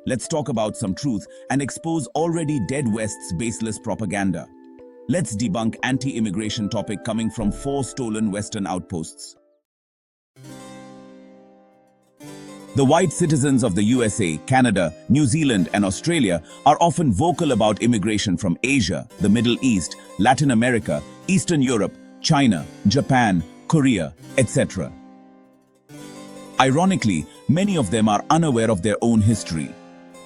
Let's talk about some truth and expose already dead West's baseless propaganda. Let's debunk anti-immigration topic coming from 4 stolen Western outposts. The white citizens of the USA, Canada, New Zealand, and Australia are often vocal about immigration from Asia, the Middle East, Latin America, Eastern Europe, China, Japan, Korea, etc. Ironically, many of them are unaware of their own history.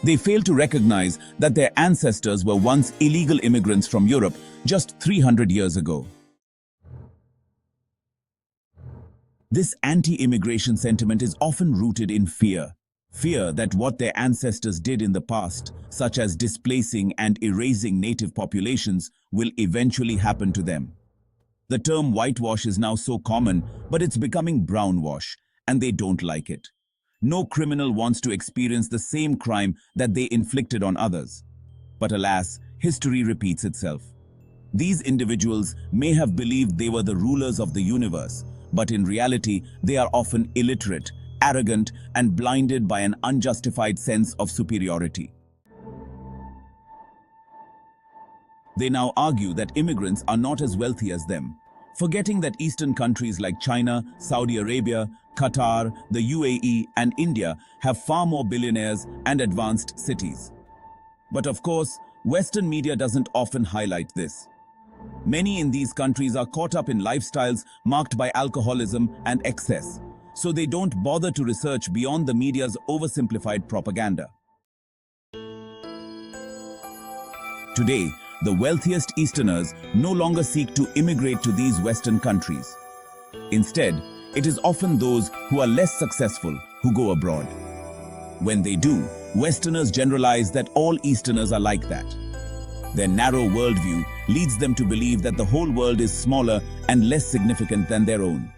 They fail to recognize that their ancestors were once illegal immigrants from Europe just 300 years ago. This anti-immigration sentiment is often rooted in fear. Fear that what their ancestors did in the past, such as displacing and erasing native populations, will eventually happen to them. The term whitewash is now so common, but it's becoming brownwash, and they don't like it. No criminal wants to experience the same crime that they inflicted on others. But alas, history repeats itself. These individuals may have believed they were the rulers of the universe, but in reality, they are often illiterate, arrogant, and blinded by an unjustified sense of superiority. They now argue that immigrants are not as wealthy as them, forgetting that Eastern countries like China, Saudi Arabia, Qatar, the UAE, and India have far more billionaires and advanced cities. But of course, Western media doesn't often highlight this. Many in these countries are caught up in lifestyles marked by alcoholism and excess, so they don't bother to research beyond the media's oversimplified propaganda. Today, the wealthiest Easterners no longer seek to immigrate to these Western countries. Instead, it is often those who are less successful who go abroad. When they do, Westerners generalize that all Easterners are like that. Their narrow worldview leads them to believe that the whole world is smaller and less significant than their own.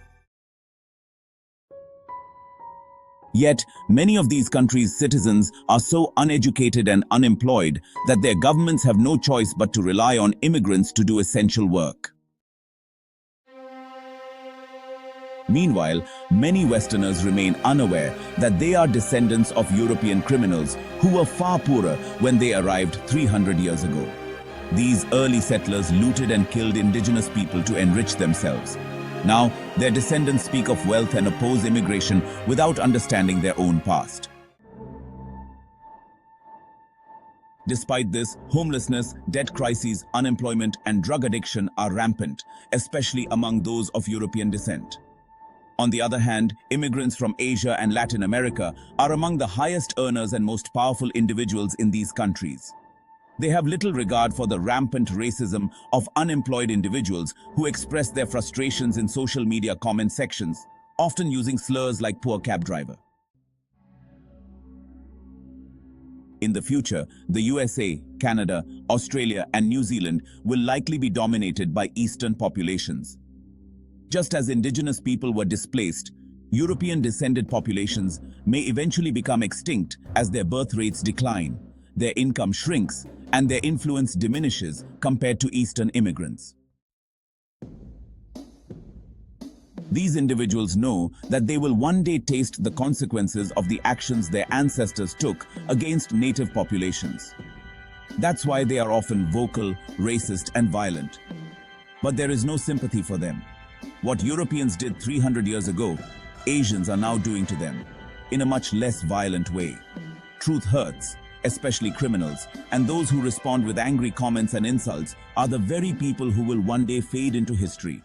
Yet, many of these countries' citizens are so uneducated and unemployed that their governments have no choice but to rely on immigrants to do essential work. Meanwhile, many Westerners remain unaware that they are descendants of European criminals who were far poorer when they arrived 300 years ago. These early settlers looted and killed indigenous people to enrich themselves. Now, their descendants speak of wealth and oppose immigration without understanding their own past. Despite this, homelessness, debt crises, unemployment, and drug addiction are rampant, especially among those of European descent. On the other hand, immigrants from Asia and Latin America are among the highest earners and most powerful individuals in these countries. They have little regard for the rampant racism of unemployed individuals who express their frustrations in social media comment sections, often using slurs like poor cab driver. In the future, the USA, Canada, Australia, and New Zealand will likely be dominated by Eastern populations. Just as indigenous people were displaced, European-descended populations may eventually become extinct as their birth rates decline, their income shrinks, and their influence diminishes compared to Eastern immigrants. These individuals know that they will one day taste the consequences of the actions their ancestors took against native populations. That's why they are often vocal, racist, and violent. But there is no sympathy for them. What Europeans did 300 years ago, Asians are now doing to them, in a much less violent way. Truth hurts, especially criminals, and those who respond with angry comments and insults are the very people who will one day fade into history.